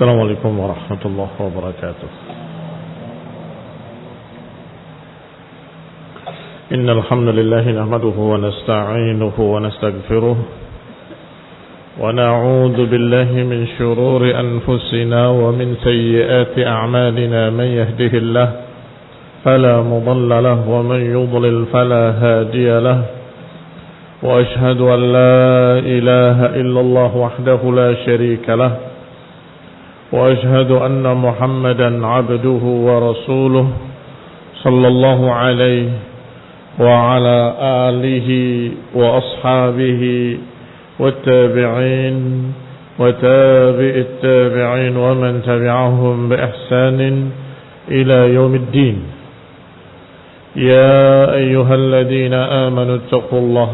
السلام عليكم ورحمة الله وبركاته. إن الحمد لله نحمده ونستعينه ونستغفره ونعوذ بالله من شرور أنفسنا ومن سيئات أعمالنا. من يهده الله فلا مضل له ومن يضلل فلا هادي له. وأشهد أن لا إله إلا الله وحده لا شريك له. وأشهد أن محمدا عبده ورسوله صلى الله عليه وعلى آله وأصحابه والتابعين وتابع التابعين ومن تبعهم بإحسان إلى يوم الدين. يا أيها الذين آمنوا اتقوا الله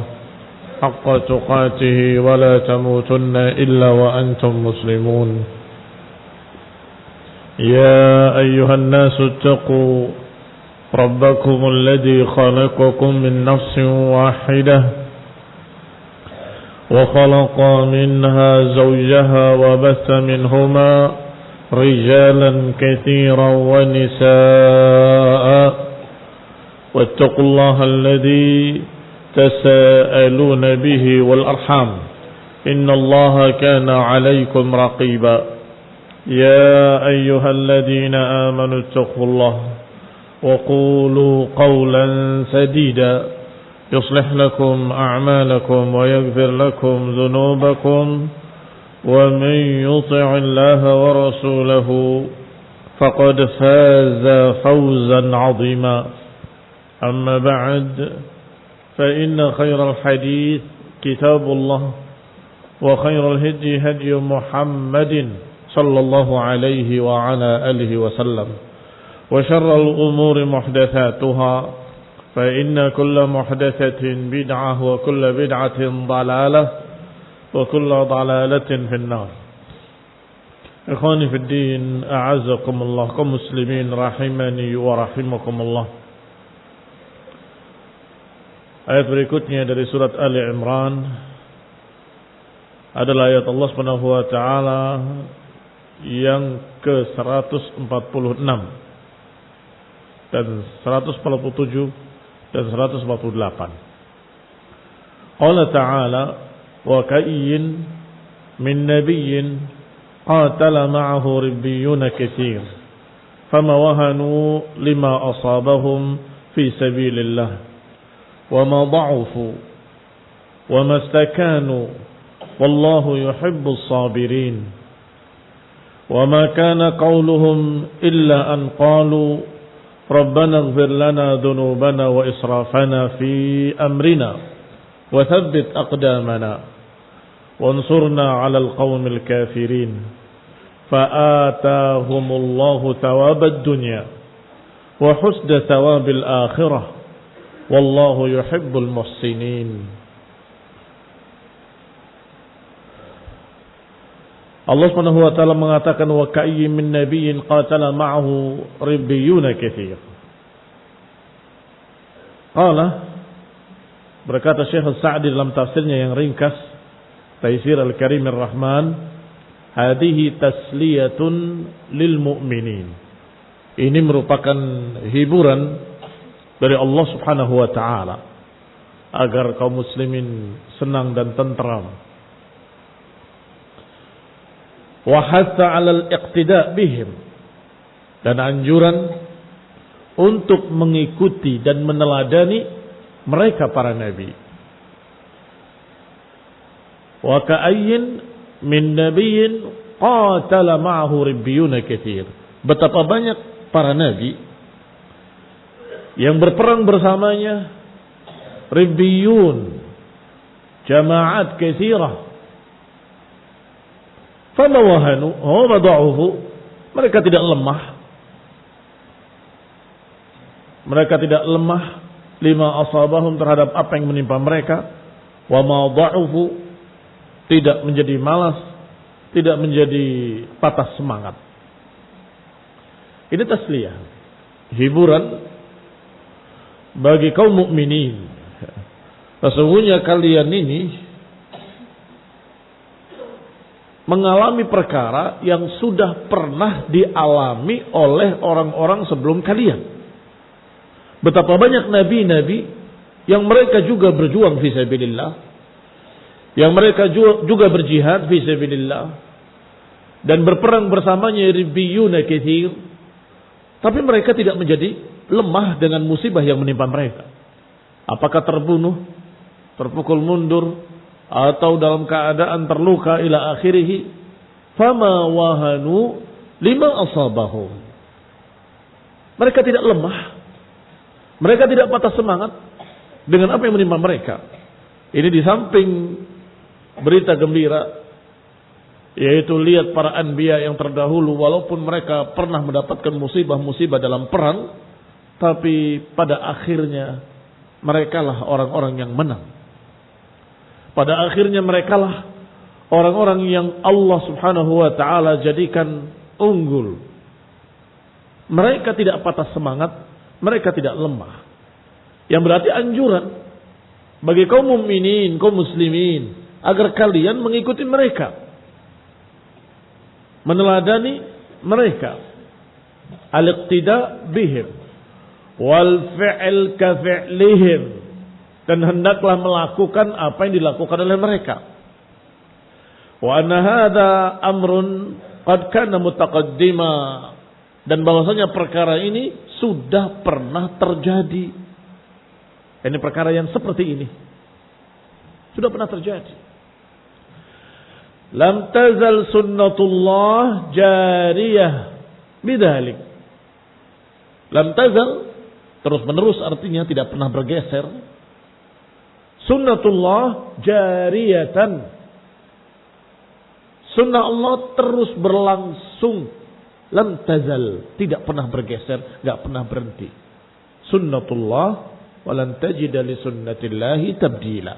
حق تقاته ولا تموتن إلا وأنتم مسلمون. يا أيها الناس اتقوا ربكم الذي خلقكم من نفس واحدة وخلق منها زوجها وبث منهما رجالا كثيرا ونساء واتقوا الله الذي تساءلون به والأرحام إن الله كان عليكم رقيبا. يا أيها الذين آمنوا اتقوا الله وقولوا قولا سديدا يصلح لكم أعمالكم ويغفر لكم ذنوبكم ومن يطع الله ورسوله فقد فاز فوزا عظيما. أما بعد فإن خير الحديث كتاب الله وخير الهدي هدي محمد صلى الله عليه وعلى آله وسلم وشر الأمور محدثاتها فإن كل محدثة بدعة وكل بدعة ضلالة وكل ضلالة في النار. إخواني في الدين أعزكم الله كمسلمين رحمني ورحمكم الله. Ayat berikutnya dari surat Ali Imran adalah ayat Allah Subhanahu wa taala yang ke-146 dan 147 dan 148. Allah Ta'ala wa ka'iyyin min nabiyyin qatala ma'ahu ribbiyuna katsir fama wahanu lima asabahum fi sabilillah wa ma dha'ufu wa mastakanu wallahu yuhibbus sabirin. وما كان قولهم إلا أن قالوا ربنا اغفر لنا ذنوبنا وإسرافنا في أمرنا وثبت أقدامنا وانصرنا على القوم الكافرين فآتاهم الله ثواب الدنيا وحسن ثواب الآخرة والله يحب المحسنين. Allah Subhanahu wa taala mengatakan wa ka'ayyin min nabiyyin qatala ma'ahu ribbiyuna katsir. Qala berkata Syekh As-Sa'di dalam tafsirnya yang ringkas Taisir Al-Karim Ar-Rahman, hadhihi tasliyatun lil mu'minin. Ini merupakan hiburan dari Allah Subhanahu wa taala agar kaum muslimin senang dan tentram. Wa hatha 'alal iqtida' bihim, dan anjuran untuk mengikuti dan meneladani mereka para nabi. Wa ka'ayyin min nabiyyin qatala ma'ahu ribbiyuna katsir. Betapa banyak para nabi yang berperang bersamanya ribbiyun, jama'at katsirah. Fama wahanu wa mada'uhu, mereka tidak lemah. Mereka tidak lemah lima asabahum terhadap apa yang menimpa mereka. Wa mada'uhu, tidak menjadi malas, tidak menjadi patah semangat. Ini tasliyah, hiburan bagi kaum mukminin. Sesungguhnya kalian ini mengalami perkara yang sudah pernah dialami oleh orang-orang sebelum kalian. Betapa banyak nabi-nabi yang mereka juga berjuang fi sabilillah, yang mereka juga berjihad fi sabilillah dan berperang bersamanya ribbiyuna katsir, tapi mereka tidak menjadi lemah dengan musibah yang menimpa mereka. Apakah terbunuh, terpukul mundur, atau dalam keadaan terluka ila akhirih, fama wahanu lima asabahum. Mereka tidak lemah, mereka tidak patah semangat dengan apa yang menimpa mereka. Ini di samping berita gembira, yaitu lihat para anbiya yang terdahulu, walaupun mereka pernah mendapatkan musibah-musibah dalam perang, tapi pada akhirnya merekalah orang-orang yang menang. Pada akhirnya merekalah orang-orang yang Allah Subhanahu wa taala jadikan unggul. Mereka tidak patah semangat, mereka tidak lemah. Yang berarti anjuran bagi kaum mukminin, kaum muslimin, agar kalian mengikuti mereka, meneladani mereka, al-iqtida bihim wal fi'l ka fi'lihim, dan hendaklah melakukan apa yang dilakukan oleh mereka. Wa anna hadza amrun qad kana mutaqaddima, dan bahwasanya perkara ini sudah pernah terjadi. Ini perkara yang seperti ini sudah pernah terjadi. Lam tazal sunnatullah jariyah bidzalik. Lam tazal terus menerus artinya tidak pernah bergeser. Sunnatullah jariyatan. Sunnah Allah terus berlangsung. Lam tazal, tidak pernah bergeser, enggak pernah berhenti. Sunnatullah walan tajida li sunnatillahi tabdila.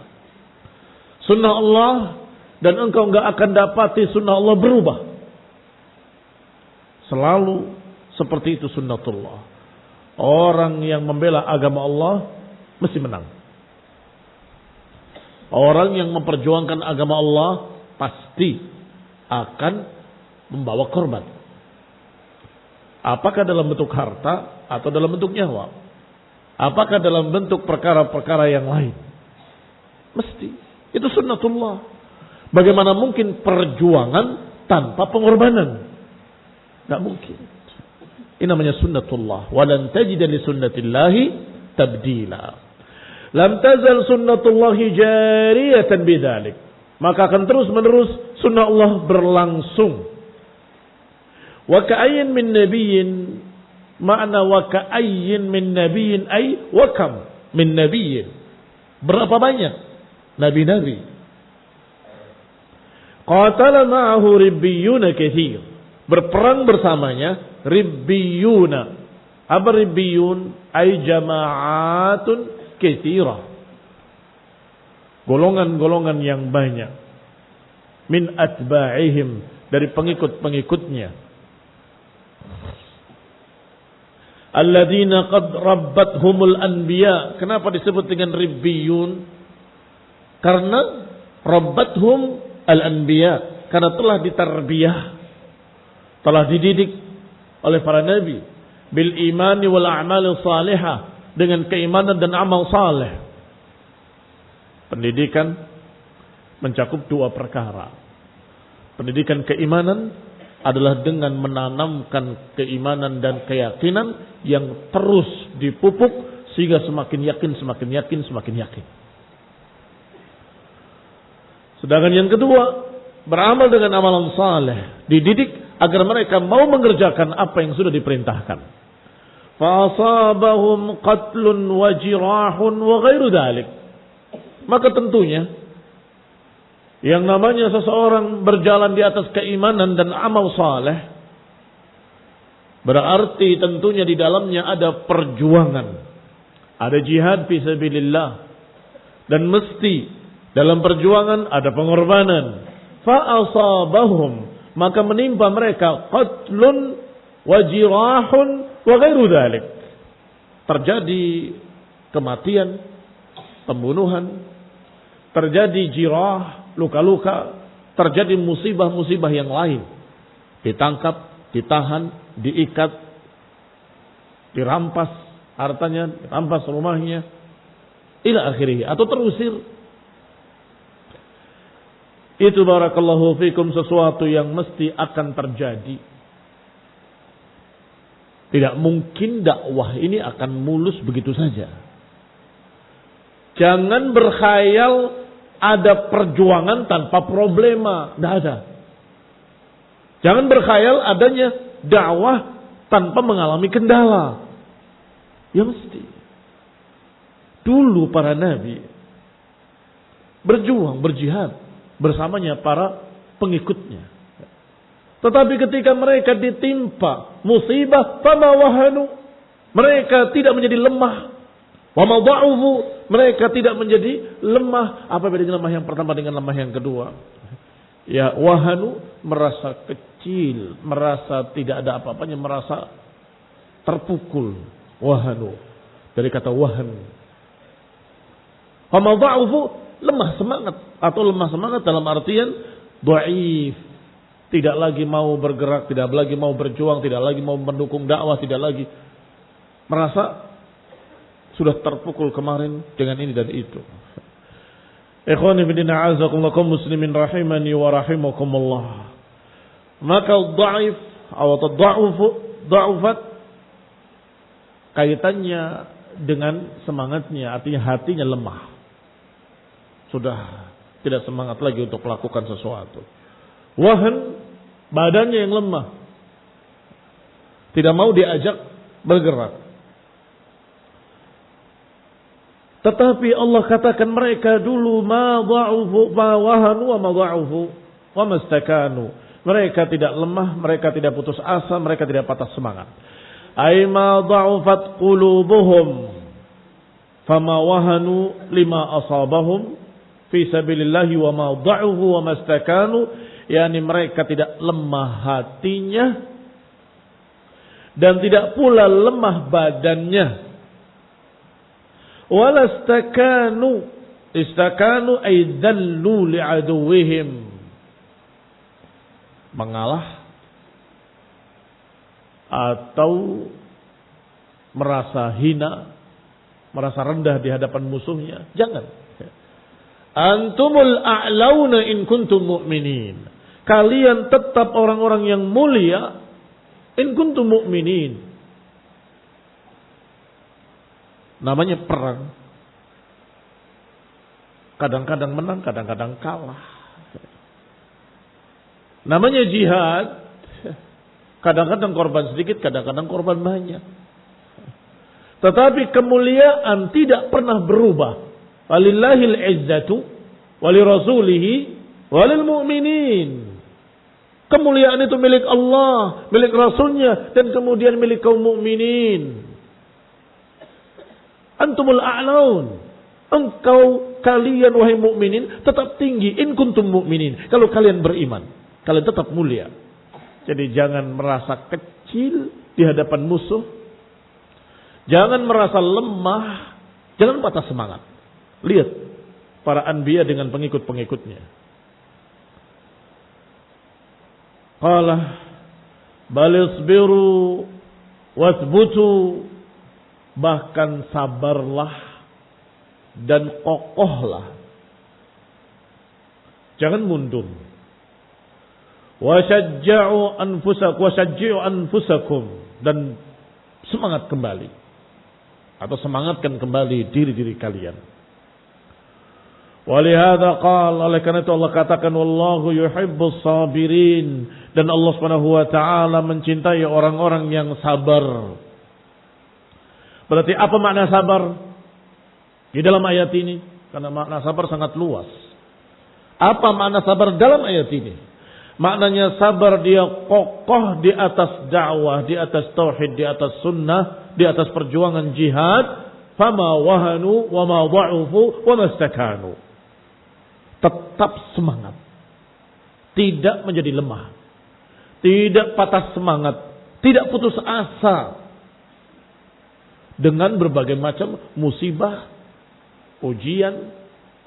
Sunnah Allah, dan engkau enggak akan dapati sunnah Allah berubah. Selalu seperti itu sunnatullah. Orang yang membela agama Allah mesti menang. Orang yang memperjuangkan agama Allah pasti akan membawa korban. Apakah dalam bentuk harta atau dalam bentuk nyawa? Apakah dalam bentuk perkara-perkara yang lain? Mesti. Itu sunnatullah. Bagaimana mungkin perjuangan tanpa pengorbanan? Tidak mungkin. Ini namanya sunnatullah. Walan tajida li sunnatillahi tabdila. Lam tazal sunnatullahi jariyatan bidzalik. Maka akan terus menerus sunnah Allah berlangsung. Wa ka'ayyin min nabiyyin, makna wa ka'ayyin min nabiyyin ay wa kam min nabiyyin. Berapa banyak nabi-nabi. Qatala ma'ahu ribbiyuna katsir. Berperang bersamanya ribbiyuna. Apa ribbiyun? Ay jama'atun katsirah. Golongan-golongan yang banyak. Min atba'ihim, dari pengikut-pengikutnya. Alladzina qad rabbathumul anbiya. Kenapa disebut dengan ribbiyun? Karena rabbathum al-anbiya, karena telah ditarbiyah, telah dididik oleh para nabi bil imani wal a'mal salihah, dengan keimanan dan amal saleh. Pendidikan mencakup dua perkara. Pendidikan keimanan adalah dengan menanamkan keimanan dan keyakinan yang terus dipupuk sehingga semakin yakin, semakin yakin, semakin yakin. Sedangkan yang kedua, beramal dengan amalan saleh, dididik agar mereka mau mengerjakan apa yang sudah diperintahkan. Fa'asabahum qatlun wa jirahun wa ghairu dhalik. Maka tentunya yang namanya seseorang berjalan di atas keimanan dan amal saleh, berarti tentunya di dalamnya ada perjuangan, ada jihad fi sabilillah, dan mesti dalam perjuangan ada pengorbanan. Fa'asabahum, maka menimpa mereka qatlun wa jirahun wa ghairu dzalik. Terjadi kematian, pembunuhan, terjadi jirah, luka-luka, terjadi musibah-musibah yang lain. Ditangkap, ditahan, diikat, dirampas hartanya, dirampas rumahnya, ila akhirih, atau terusir. Itu barakallahu fikum sesuatu yang mesti akan terjadi. Tidak mungkin dakwah ini akan mulus begitu saja. Jangan berkhayal ada perjuangan tanpa problema. Tidak ada. Jangan berkhayal adanya dakwah tanpa mengalami kendala. Ya mesti. Dulu para nabi berjuang, berjihad bersamanya para pengikutnya. Tetapi ketika mereka ditimpa musibah, fama wahanu, mereka tidak menjadi lemah. Wa ma dha'ufu, mereka tidak menjadi lemah. Apa bedanya lemah yang pertama dengan lemah yang kedua? Ya, wahanu, merasa kecil, merasa tidak ada apa-apanya, merasa terpukul. Wahanu, dari kata wahan. Wa ma dha'ufu, lemah semangat, atau lemah semangat dalam artian dhaif, tidak lagi mau bergerak, tidak lagi mau berjuang, tidak lagi mau mendukung dakwah, tidak lagi merasa sudah terpukul kemarin dengan ini dan itu. Ikhwani fillah, a'azakumullah kaum muslimin rahimani wa rahimakumullah. Maka dhaif atau dha'ufat kaitannya dengan semangatnya, artinya hatinya lemah. Sudah tidak semangat lagi untuk melakukan sesuatu. Wahan, badannya yang lemah. Tidak mau diajak bergerak. Tetapi Allah katakan mereka dulu ma dha'ufu ma wahanu wa ma dha'ufu wa mastakanu. Mereka tidak lemah, mereka tidak putus asa, mereka tidak patah semangat. Ai ma dha'ufat qulubuhum fama wahanu lima asabahum fi sabilillahi wa ma dha'ufu wa mastakanu, yakni mereka tidak lemah hatinya dan tidak pula lemah badannya. Walastakanu, istakanu ay dallu li'aduwihim, mengalah atau merasa hina, merasa rendah di hadapan musuhnya. Jangan. Antumul a'launa in kuntum mu'minin. Kalian tetap orang-orang yang mulia in kuntum mu'minin. Namanya perang. Kadang-kadang menang, kadang-kadang kalah. Namanya jihad. Kadang-kadang korban sedikit, kadang-kadang korban banyak. Tetapi kemuliaan tidak pernah berubah. Walillahil izzatu walirasulihi walil mu'minin. Kemuliaan itu milik Allah, milik Rasulnya, dan kemudian milik kaum mukminin. Antumul a'laun. Engkau, kalian wahai mukminin tetap tinggi in kuntum mukminin. Kalau kalian beriman, kalian tetap mulia. Jadi jangan merasa kecil di hadapan musuh. Jangan merasa lemah, jangan patah semangat. Lihat para anbiya dengan pengikut-pengikutnya. Qala bal isbiru wasbutu, bahkan sabarlah dan kokohlah. Jangan mundur. Wasajji'u anfusakum, dan semangat kembali atau semangatkan kembali diri-diri kalian. Walihada qala, oleh karena itu Allah katakan wallahu yuhibbus sabirin, dan Allah Subhanahu wa taala mencintai orang-orang yang sabar. Berarti apa makna sabar di dalam ayat ini? Karena makna sabar sangat luas. Apa makna sabar dalam ayat ini? Maknanya sabar dia kokoh di atas dakwah, di atas tauhid, di atas sunnah, di atas perjuangan jihad. Fama wahanu wa ma dha'ufu wa mastakanu. Tetap semangat. Tidak menjadi lemah. Tidak patah semangat. Tidak putus asa. Dengan berbagai macam musibah, ujian,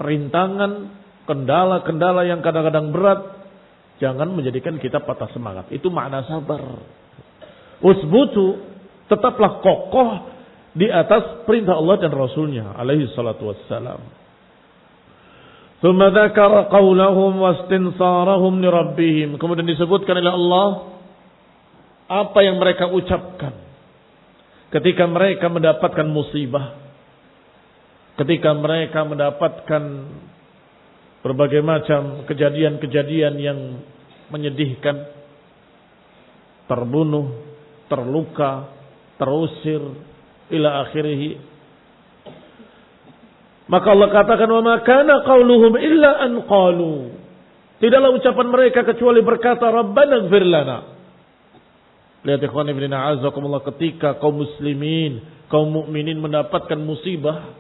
perintangan, kendala-kendala yang kadang-kadang berat. Jangan menjadikan kita patah semangat. Itu makna sabar. Usbutu, tetaplah kokoh di atas perintah Allah dan Rasulnya alaihi salatu wassalam. Thumma dzakara qaulahum wastinsarahum li rabbihim. Kemudian disebutkan oleh Allah apa yang mereka ucapkan ketika mereka mendapatkan musibah, ketika mereka mendapatkan berbagai macam kejadian-kejadian yang menyedihkan, terbunuh, terluka, terusir, ila akhirih. Maka Allah katakan, wa ma kana qauluhum illa an qalu. Tidaklah ucapan mereka kecuali berkata, Rabbana ighfir lana. Lihat ikhwan ibn a'azakumullah, ketika kaum muslimin, kaum mukminin mendapatkan musibah,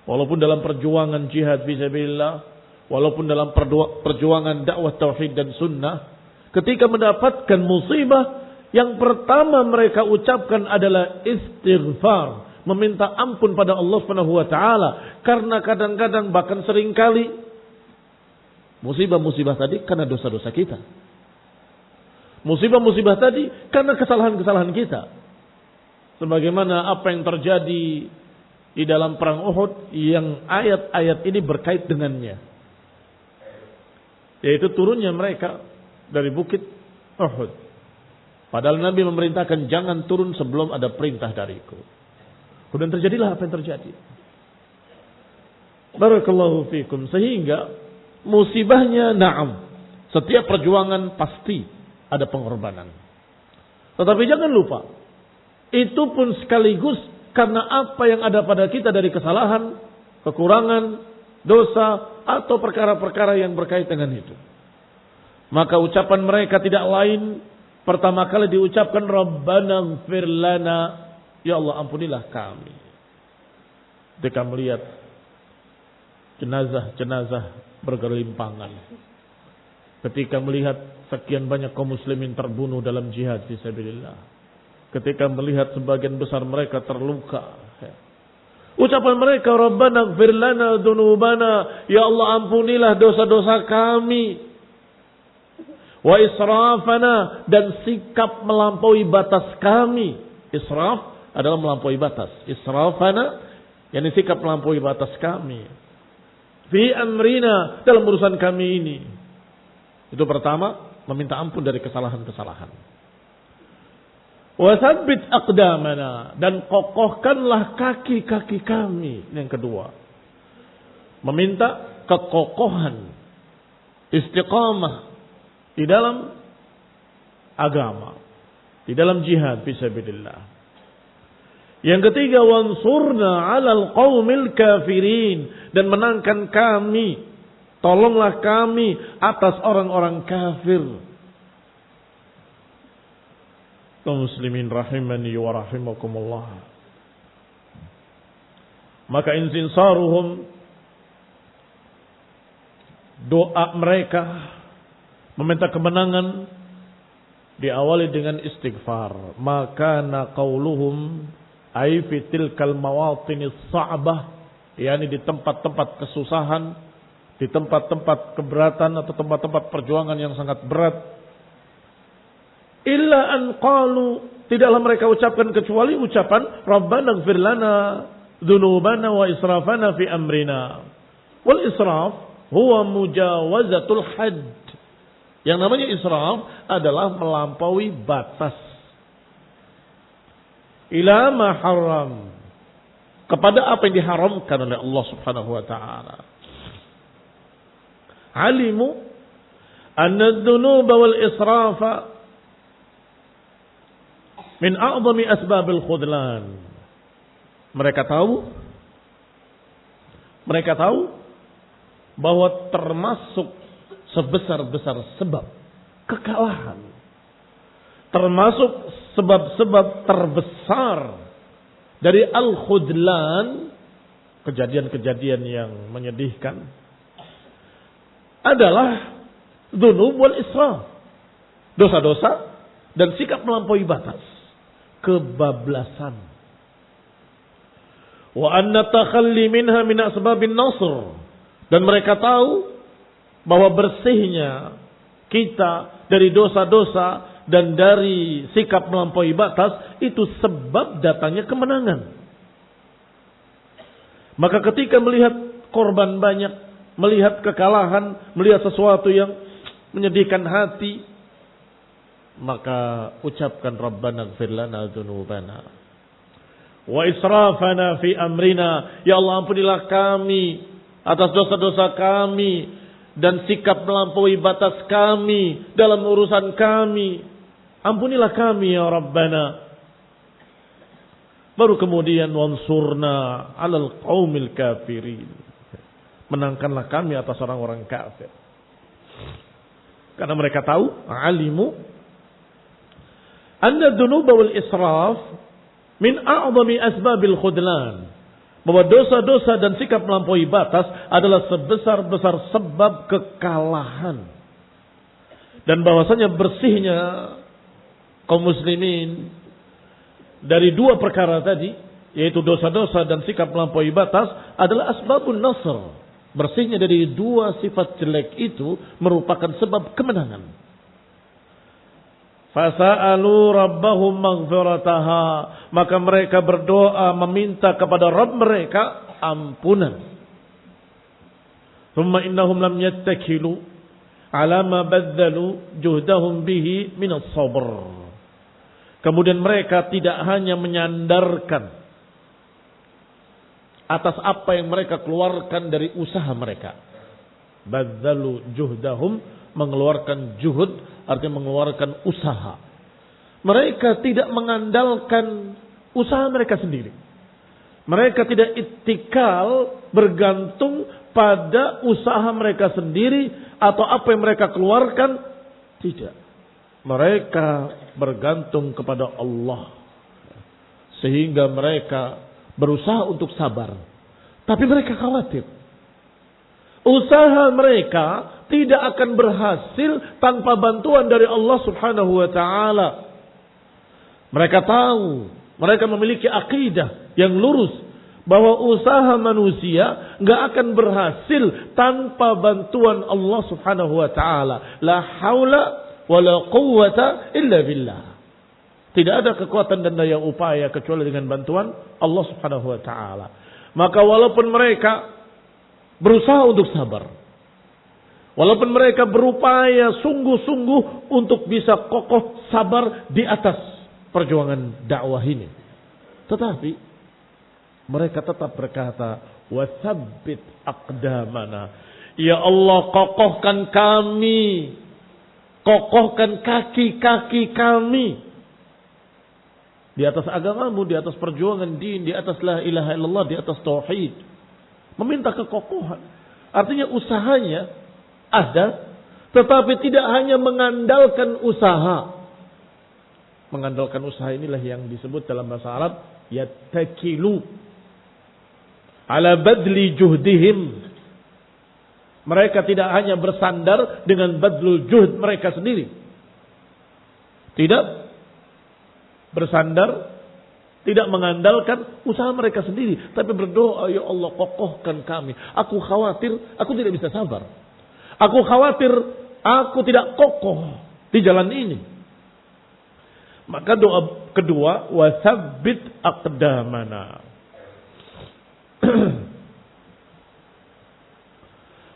walaupun dalam perjuangan jihad fisabilillah, walaupun dalam perjuangan dakwah tauhid dan sunnah, ketika mendapatkan musibah, yang pertama mereka ucapkan adalah istighfar, meminta ampun pada Allah Subhanahu wa taala, karena kadang-kadang bahkan seringkali musibah-musibah tadi karena dosa-dosa kita. Musibah-musibah tadi karena kesalahan-kesalahan kita. Sebagaimana apa yang terjadi di dalam perang Uhud yang ayat-ayat ini berkait dengannya. Yaitu turunnya mereka dari bukit Uhud. Padahal Nabi memerintahkan jangan turun sebelum ada perintah dariku. Kemudian terjadilah apa yang terjadi. Barakallahu fikum. Sehingga musibahnya na'am. Setiap perjuangan pasti ada pengorbanan. Tetapi jangan lupa, itu pun sekaligus karena apa yang ada pada kita dari kesalahan, kekurangan, dosa, atau perkara-perkara yang berkait dengan itu. Maka ucapan mereka tidak lain, pertama kali diucapkan, Rabbana ighfir lana, ya Allah ampunilah kami. Ketika melihat jenazah-jenazah bergelimpangan, ketika melihat sekian banyak kaum muslimin terbunuh dalam jihad fisabilillah, ketika melihat sebagian besar mereka terluka, ucapan mereka, Rabbana ighfir lana dzunubana, ya Allah ampunilah dosa-dosa kami, wa israfana, dan sikap melampaui batas kami. Israf adalah melampaui batas. Israfana, yakni sikap melampaui batas kami. Fi amrina, dalam urusan kami ini. Itu pertama, meminta ampun dari kesalahan-kesalahan. Wa tsabbit aqdamana, dan kokohkanlah kaki-kaki kami. Yang kedua, meminta kekokohan, istiqamah di dalam agama, di dalam jihad fisabilillah. Yang ketiga, wansurna 'alal qaumil kafirin, dan menangkan kami, tolonglah kami atas orang-orang kafir. Kaum muslimin rahimani wa rahimakumullah. Maka insinsaruhum, doa mereka meminta kemenangan diawali dengan istighfar. Maka qauluhum ay fi tilkal mawatinis sa'bah, yakni di tempat-tempat kesusahan, di tempat-tempat keberatan atau tempat-tempat perjuangan yang sangat berat. Illa an qalu, tidaklah mereka ucapkan kecuali ucapan Rabbana ighfir lana dzunubana wa israfana fi amrina. Wal israf huwa mujawazatul hadd. Yang namanya israf adalah melampaui batas. Ila ma haram, kepada apa yang diharamkan oleh Allah Subhanahu wa taala. Alimu anna adh-dhunuba wal israfa min a'zami asbabil khudlan. Mereka tahu bahwa termasuk sebesar-besar sebab kekalahan, termasuk sebab-sebab terbesar dari al-khudlan, kejadian-kejadian yang menyedihkan, adalah dzunub wal israf, dosa-dosa dan sikap melampaui batas, kebablasan. Wa anna takhalli minha min asbabin nasr, dan mereka tahu bahwa bersihnya kita dari dosa-dosa dan dari sikap melampaui batas, itu sebab datangnya kemenangan. Maka ketika melihat korban banyak, melihat kekalahan, melihat sesuatu yang menyedihkan hati, maka ucapkan Rabbana ighfir lana dzunubana wa israfana fi amrina. Ya Allah, ampunilah kami atas dosa-dosa kami dan sikap melampaui batas kami dalam urusan kami. Ampunilah kami ya Rabbana. Baru kemudian wansurna 'alal qaumil kafirin. Menangkanlah kami atas orang-orang kafir. Karena mereka tahu, alimu anna dzunuba wal israf min a'zami asbabil khudlan. Bahwa dosa-dosa dan sikap melampaui batas adalah sebesar-besar sebab kekalahan. Dan bahwasanya bersihnya kaum muslimin dari dua perkara tadi, yaitu dosa-dosa dan sikap melampaui batas, adalah asbabun nasr. Bersihnya dari dua sifat jelek itu merupakan sebab kemenangan. Fasa'alu rabbahum maghfirataha. Maka mereka berdoa meminta kepada Rabb mereka ampunan. Thumma innahum lam yattakilu ala ma badzalu juhdahum bihi minas sabr. Kemudian mereka tidak hanya menyandarkan atas apa yang mereka keluarkan dari usaha mereka. Badzalu juhdahum, mengeluarkan juhud, artinya mengeluarkan usaha. Mereka tidak mengandalkan usaha mereka sendiri. Mereka tidak ittikal, bergantung pada usaha mereka sendiri atau apa yang mereka keluarkan. Tidak. Mereka bergantung kepada Allah. Sehingga mereka berusaha untuk sabar. Tapi mereka khawatir. Usaha mereka tidak akan berhasil tanpa bantuan dari Allah Subhanahu wa ta'ala. Mereka tahu, mereka memiliki akidah yang lurus bahwa usaha manusia nggak akan berhasil tanpa bantuan Allah Subhanahu wa ta'ala. La haula wa la quwwata illa billah. Tidak ada kekuatan dan daya upaya kecuali dengan bantuan Allah Subhanahu wa ta'ala. Maka walaupun mereka berusaha untuk sabar, walaupun mereka berupaya sungguh-sungguh untuk bisa kokoh sabar di atas perjuangan dakwah ini, tetapi mereka tetap berkata, "Watsabbit aqdamana." Ya Allah, kokohkan kami, kokohkan kaki-kaki kami di atas agamamu, di atas perjuangan din, di atas la ilaha illallah, di atas tauhid. Meminta kekokohan. Artinya usahanya ada, tetapi tidak hanya mengandalkan usaha. Mengandalkan usaha inilah yang disebut dalam bahasa Arab yattakilu ala badli juhdihim. Mereka tidak hanya bersandar dengan badlul juhd mereka sendiri. Tidak bersandar, tidak mengandalkan usaha mereka sendiri, tapi berdoa, ya Allah, kokohkan kami. Aku khawatir aku tidak bisa sabar. Aku khawatir aku tidak kokoh di jalan ini. Maka doa kedua, watsabbit aqdamana.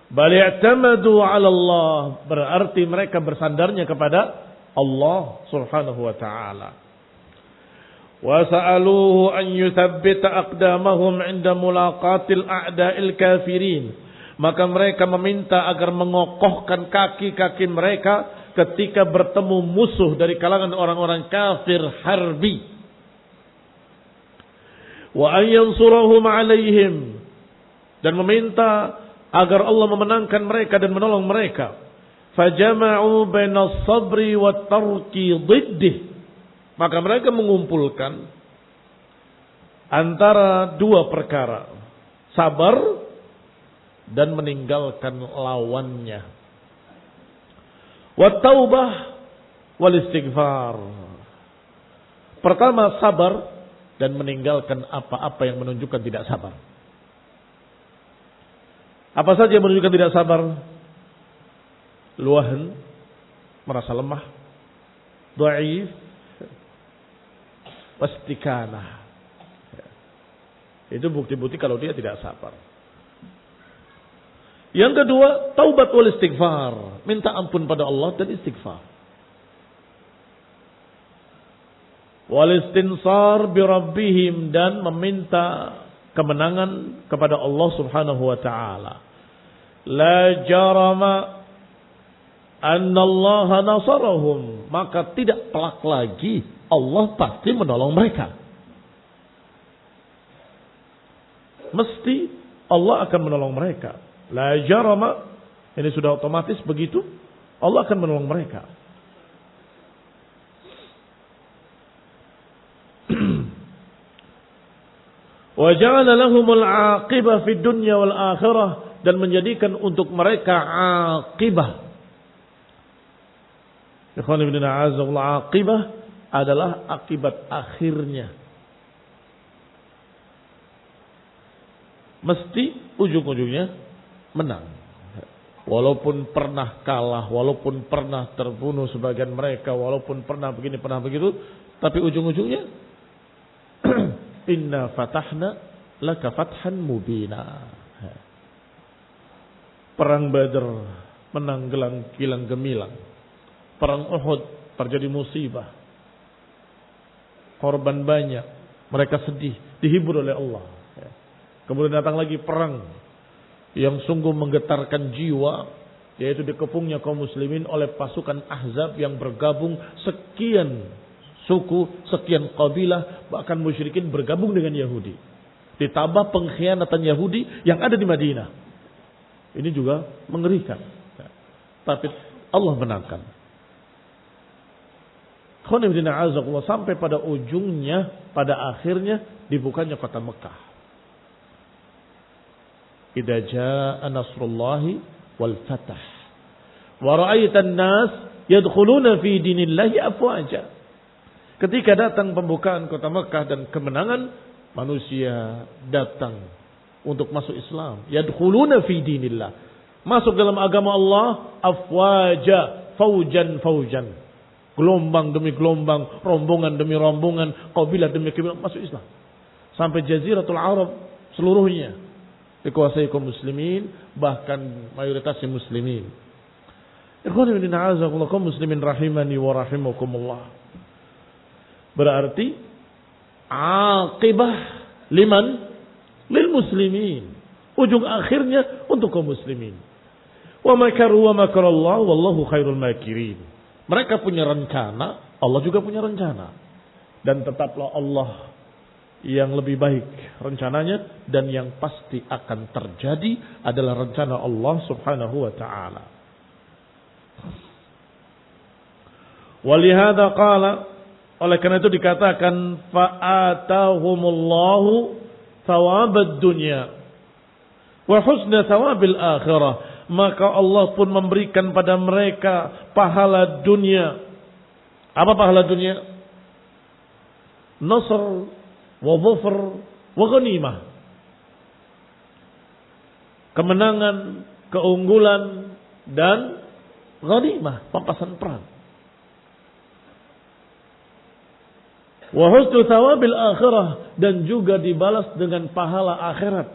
Bal i'tamadu 'ala Allah, berarti mereka bersandarnya kepada Allah Subhanahu wa taala. Wa sa'aluhu an yuthabbita aqdamahum 'inda mulaqatil a'da'il kafirin. Maka mereka meminta agar mengokohkan kaki-kaki mereka ketika bertemu musuh dari kalangan orang-orang kafir harbi. Wa an yansurahum 'alaihim, dan meminta agar Allah memenangkan mereka dan menolong mereka. Fajama'u bainas sabri wat tarki diddih. Maka mereka mengumpulkan antara dua perkara, sabar dan meninggalkan lawannya. Wat taubah wal istighfar. Pertama sabar dan meninggalkan apa-apa yang menunjukkan tidak sabar. Apa saja yang menunjukkan tidak sabar? Luahan, merasa lemah, dhaif, wastikanah. Itu bukti-bukti kalau dia tidak sabar. Yang kedua, taubat wal istighfar, minta ampun pada Allah dan istighfar. Wal istinsar bi rabbihim, dan meminta kemenangan kepada Allah Subhanahu wa taala. La jarama anna Allah nasarahum, maka tidak pelak lagi Allah pasti menolong mereka. Mesti Allah akan menolong mereka. La jarama, ini sudah otomatis begitu, Allah akan menolong mereka. Wa ja'ala lahumul 'aqibah fid dunya wal akhirah, dan menjadikan untuk mereka aqibah. Ikhwan ibn a'azzallahu, aqibah adalah akibat akhirnya. Mesti ujung-ujungnya menang. Walaupun pernah kalah, walaupun pernah terbunuh sebagian mereka, walaupun pernah begini, pernah begitu, tapi ujung-ujungnya inna fatahna laka fathan mubina. Perang Badar menang gilang gemilang. Perang Uhud terjadi musibah. Korban banyak. Mereka sedih, dihibur oleh Allah. Kemudian datang lagi perang yang sungguh menggetarkan jiwa, yaitu dikepungnya kaum muslimin oleh pasukan Ahzab yang bergabung sekian suku, sekian kabilah, bahkan musyrikin bergabung dengan Yahudi. Ditambah pengkhianatan Yahudi yang ada di Madinah. Ini juga mengerikan. Tapi Allah menangkan. Sampai pada ujungnya, pada akhirnya dibukanya kota Mekah. Idza jaa nasrullahi wal fath wa ra'aitan nas yadkhuluna fi dinillahi afwaja. Ketika datang pembukaan kota Mekah dan kemenangan, manusia datang untuk masuk Islam. Yadkhuluna fi dinillah, masuk dalam agama Allah, afwaja, faujan, gelombang demi gelombang, rombongan demi rombongan, kabilah demi kabilah masuk Islam. Sampai Jaziratul Arab seluruhnya dikuasai kaum muslimin, bahkan mayoritasnya muslimin. Ikhwan fillah, a'azakumullah, kaum muslimin rahimani wa rahimakumullah. Berarti aqibah liman? Lil muslimin. Ujung akhirnya untuk kaum muslimin. Wa makaru wa makarallahu wallahu khairul makirin. Mereka punya rencana, Allah juga punya rencana. Dan tetaplah Allah yang lebih baik rencananya, dan yang pasti akan terjadi adalah rencana Allah Subhanahu wa taala. Walihada qala, oleh karena itu dikatakan fa'atahumullahu thawabad dunya wa husna thawabil akhirah, maka Allah pun memberikan pada mereka pahala dunia. Apa pahala dunia? Nasr wa dhufr wa ghanimah. Kemenangan, keunggulan, dan ghanimah, pampasan perang. Wa husnu thawabil akhirah, dan juga dibalas dengan pahala akhirat,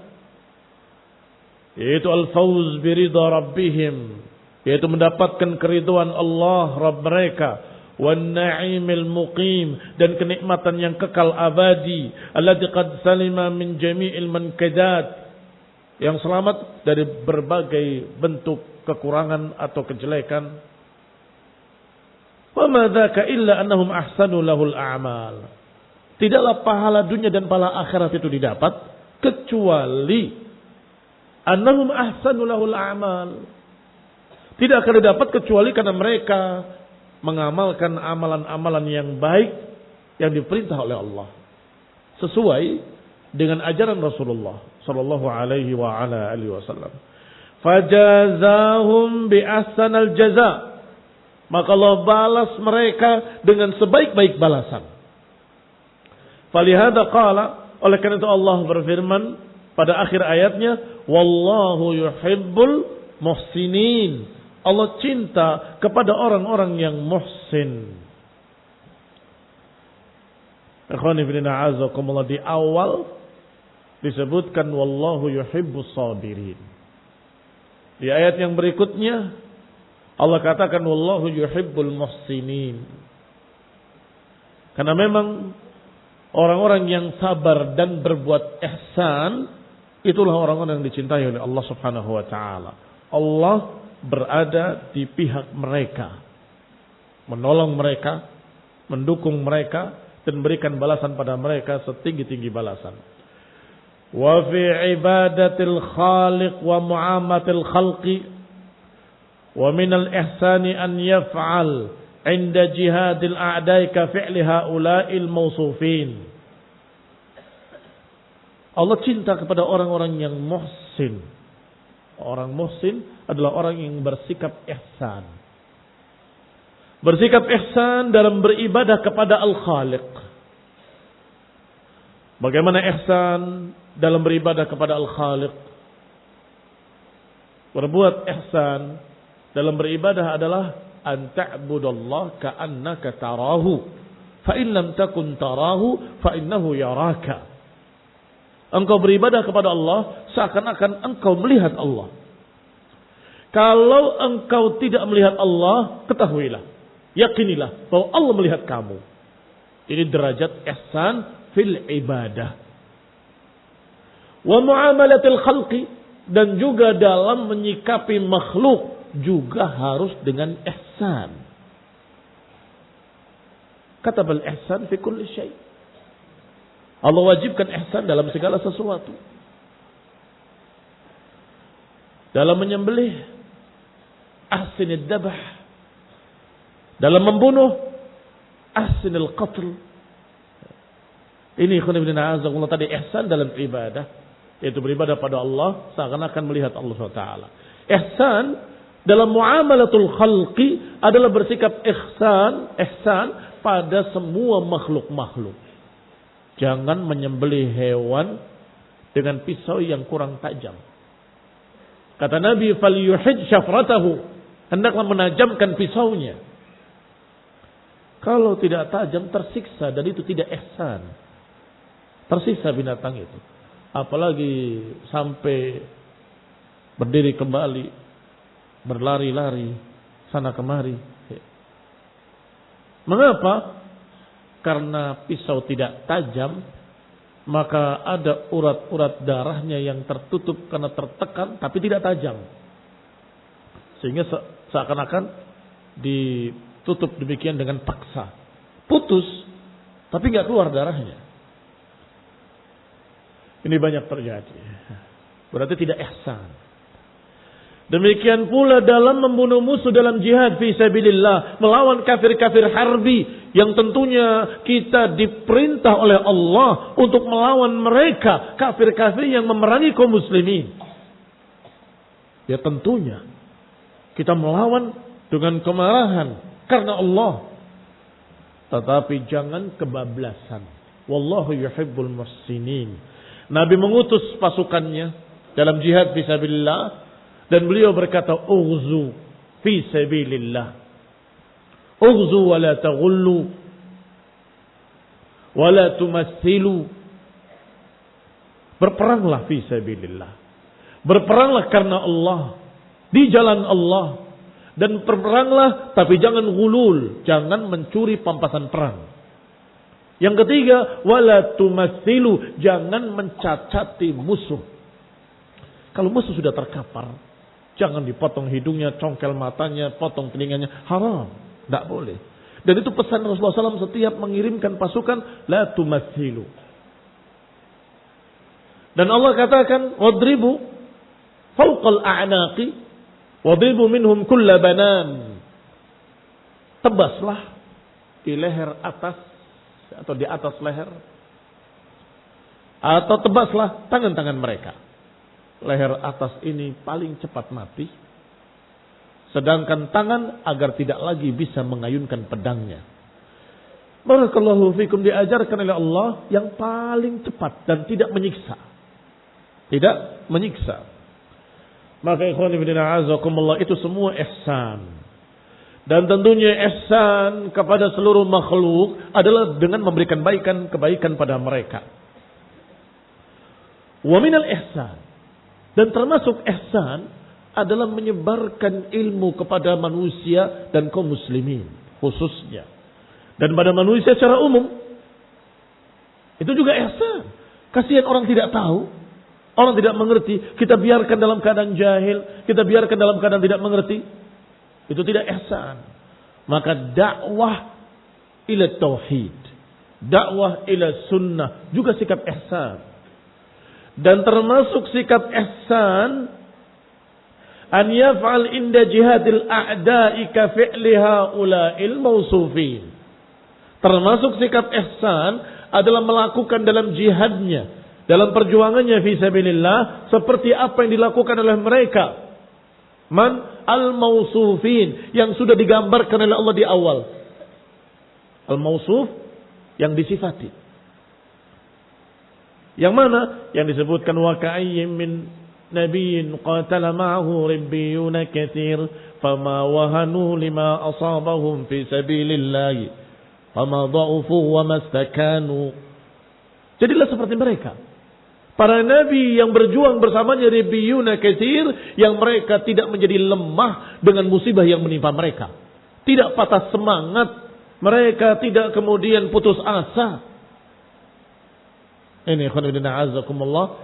yaitu al-fawz biridha rabbihim, yaitu mendapatkan keridhaan Allah Rabb mereka, wan na'imil muqim, dan kenikmatan yang kekal abadi, alladzi qad salima min jami'il mankadat, yang selamat dari berbagai bentuk kekurangan atau kejelekan. Wa ma dzaka illa annahum ahsanu lahul a'mal. Tidaklah pahala dunia dan pahala akhirat itu didapat kecuali annahum ahsanu lahul a'mal. Tidak akan didapat kecuali karena mereka mengamalkan amalan-amalan yang baik yang diperintah oleh Allah sesuai dengan ajaran Rasulullah sallallahu alaihi wa ala alihi wasallam. Fajazahum bi ahsanal jaza, maka Allah balas mereka dengan sebaik-baik balasan. Falihada qala, oleh karena itu Allah berfirman pada akhir ayatnya, wallahu yuhibbul muhsinin, Allah cinta kepada orang-orang yang muhsin. Ikhwani fillah azakumullah, di awal disebutkan wallahu yuhibbus sabirin. Di ayat yang berikutnya Allah katakan wallahu yuhibbul muhsinin. Karena memang orang-orang yang sabar dan berbuat ihsan, itulah orang-orang yang dicintai oleh Allah Subhanahu wa taala. Allah berada di pihak mereka, menolong mereka, mendukung mereka, dan berikan balasan pada mereka setinggi-tinggi balasan. Wa fi ibadatil khaliq wa mu'amatil khalqi wa minal ihsani an yaf'al inda jihadil a'dai ka fi'li haula'il mawsufin. Allah cinta kepada orang-orang yang muhsin. Orang muhsin adalah orang yang bersikap ihsan. Bersikap ihsan dalam beribadah kepada Al-Khaliq. Bagaimana ihsan dalam beribadah kepada Al-Khaliq? Berbuat ihsan dalam beribadah adalah an ta'budallah ka'annaka tarahu fa in lam takun tarahu fa innahu yaraka. Engkau beribadah kepada Allah seakan-akan engkau melihat Allah. Kalau engkau tidak melihat Allah, ketahuilah, yakinilah bahwa Allah melihat kamu. Ini derajat ihsan fil ibadah. Wa muamalatil khalqi, dan juga dalam menyikapi makhluk juga harus dengan ihsan. Katabal ihsan fi kulli syai'. Allah wajibkan ihsan dalam segala sesuatu. Dalam menyembelih, ahsinid dabah. Dalam membunuh, ahsinil qatl. Ini khonibina azakullah tadi ihsan dalam ibadah, yaitu beribadah pada Allah seakan-akan melihat Allah SWT. Ihsan dalam muamalatul khalqi adalah bersikap ihsan pada semua makhluk-makhluk. Jangan menyembelih hewan dengan pisau yang kurang tajam. Kata Nabi, falyuhid syafratahu, hendaklah menajamkan pisaunya. Kalau tidak tajam tersiksa, dan itu tidak ihsan. Tersiksa binatang itu. Apalagi sampai berdiri kembali, berlari-lari sana kemari. Mengapa? Karena pisau tidak tajam, maka ada urat-urat darahnya yang tertutup karena tertekan tapi tidak tajam. Sehingga seakan-akan ditutup demikian dengan paksa. Putus, tapi nggak keluar darahnya. Ini banyak terjadi. Berarti tidak ihsan. Demikian pula dalam membunuh musuh dalam jihad fi sabilillah, melawan kafir-kafir harbi yang tentunya kita diperintah oleh Allah untuk melawan mereka, kafir-kafir yang memerangi kaum muslimin. Ya tentunya kita melawan dengan kemarahan karena Allah. Tetapi jangan kebablasan. Wallahu yuhibbul muhsinin. Nabi mengutus pasukannya dalam jihad fi sabilillah. Dan beliau berkata, ughzu fi sabilillah. Ughzu wa la taghullu. Wa la tumathilu. Berperanglah fi sabilillah. Berperanglah karena Allah. Di jalan Allah. Dan berperanglah tapi jangan ghulul. Jangan mencuri pampasan perang. Yang ketiga, wa la tumathilu. Jangan mencacati musuh. Kalau musuh sudah terkapar, jangan dipotong hidungnya, congkel matanya, potong telinganya. Haram. Tidak boleh. Dan itu pesan Rasulullah SAW setiap mengirimkan pasukan. La tumathilu. Dan Allah katakan, wadribu fawqal a'naqi wadribu minhum kulla banan. Tebaslah di leher atas atau di atas leher. Atau tebaslah tangan-tangan mereka. Leher atas ini paling cepat mati. Sedangkan tangan agar tidak lagi bisa mengayunkan pedangnya. Barakallahu fikum, diajarkan oleh Allah yang paling cepat dan tidak menyiksa. Tidak menyiksa. Maka ikhwan fillah azakumullah, itu semua ihsan. Dan tentunya ihsan kepada seluruh makhluk adalah dengan memberikan kebaikan pada mereka. Wa minal ihsan, dan termasuk ihsan adalah menyebarkan ilmu kepada manusia dan kaum muslimin khususnya, dan pada manusia secara umum. Itu juga ihsan. Kasihan orang tidak tahu, orang tidak mengerti, kita biarkan dalam keadaan jahil, kita biarkan dalam keadaan tidak mengerti. Itu tidak ihsan. Maka dakwah ila tauhid, dakwah ila sunnah juga sikap ihsan. Dan termasuk sikap ihsan an yaf'al inda jihadil a'da'i ka fi'li haula'il mausufin. Termasuk sikap ihsan adalah melakukan dalam jihadnya, dalam perjuangannya fi sabilillah, seperti apa yang dilakukan oleh mereka. Man al-mausufin, yang sudah digambarkan oleh Allah di awal. Al-mausuf, yang disifati. Yang mana? Yang disebutkan wa ka'ayyim min nabiyyin qatala ma'ahu ribbiyuna katsir fama wahanu lima asabahum fi sabilillah fama dha'ufu wa mastakanu. Jadilah seperti mereka. Para nabi yang berjuang bersamanya ribbiyuna katsir, yang mereka tidak menjadi lemah dengan musibah yang menimpa mereka. Tidak patah semangat, mereka tidak kemudian putus asa. Ini khonibina azakumullah,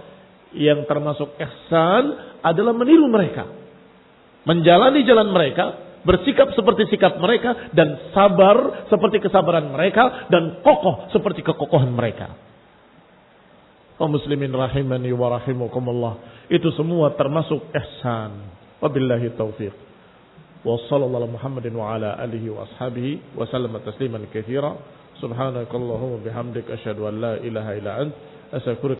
yang termasuk ihsan adalah meniru mereka, menjalani jalan mereka, bersikap seperti sikap mereka, dan sabar seperti kesabaran mereka, dan kokoh seperti kekokohan mereka. Kaum muslimin rahimani wa rahimakumullah, itu semua termasuk ihsan. Wabillahi taufiq. Wa sallallahu ala Muhammadin wa ala alihi wa ashabihi wa sallama tasliman katsira. Subhanakallahumma bihamdika asyhadu an la ilaha illa anta astaghfiruka